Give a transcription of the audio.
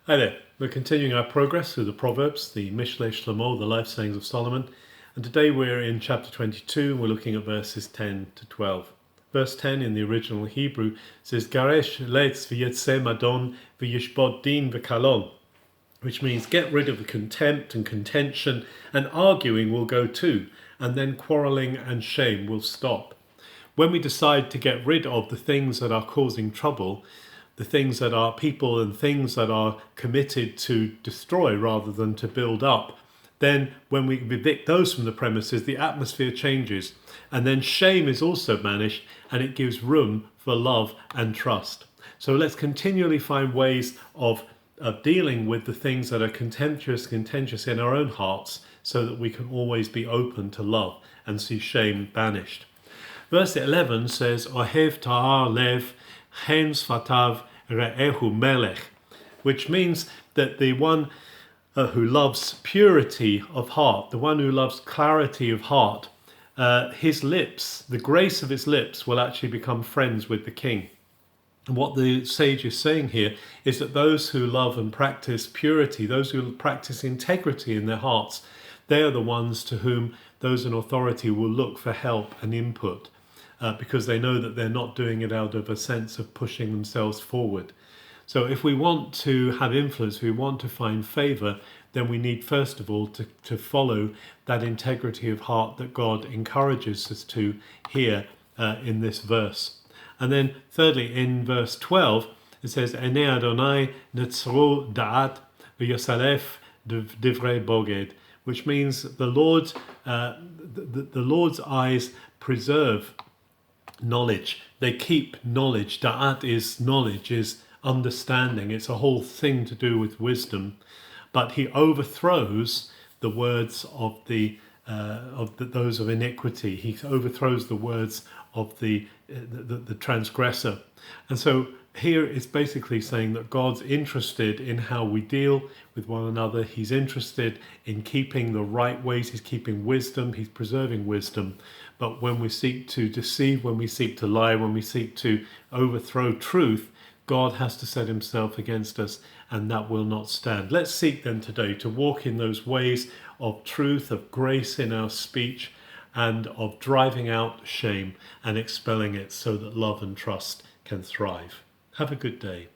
Hi there. We're continuing our progress through the Proverbs, the Mishlei Shlomo, the life sayings of Solomon. And today we're in chapter 22, and we're looking at verses 10 to 12. Verse 10 in the original Hebrew says, Garesh leitz v'yetzeh madon v'yishbod din v'kalon, which means get rid of the contempt and contention, and arguing will go too, and then quarrelling and shame will stop. When we decide to get rid of the things that are causing trouble, the things that are people and things that are committed to destroy rather than to build up, then when we evict those from the premises, the atmosphere changes. And then shame is also banished, and it gives room for love and trust. So let's continually find ways of dealing with the things that are contentious in our own hearts, so that we can always be open to love and see shame banished. Verse 11 says, Ohev ta'ar lev, chen sfatav re'ehu melech, which means that the one who loves purity of heart, the one who loves clarity of heart, his lips, the grace of his lips will actually become friends with the king. And what the sage is saying here is that those who love and practice purity, those who practice integrity in their hearts, they are the ones to whom those in authority will look for help and input, because they know that they're not doing it out of a sense of pushing themselves forward. So if we want to have influence, we want to find favor, then we need first of all to follow that integrity of heart that God encourages us to here in this verse. And then thirdly, in verse 12, it says, Enei Adonai netzru da'at v'yosalef divrei boged, which means the Lord's eyes preserve knowledge. They keep knowledge. Da'at is knowledge, is understanding. It's a whole thing to do with wisdom. But he overthrows the words of those of iniquity. He overthrows the words of the transgressor. And so here it's basically saying that God's interested in how we deal with one another. He's interested in keeping the right ways. He's keeping wisdom. He's preserving wisdom. But when we seek to deceive, when we seek to lie, when we seek to overthrow truth, God has to set himself against us, and that will not stand. Let's seek then today to walk in those ways of truth, of grace in our speech, and of driving out shame and expelling it so that love and trust can thrive. Have a good day.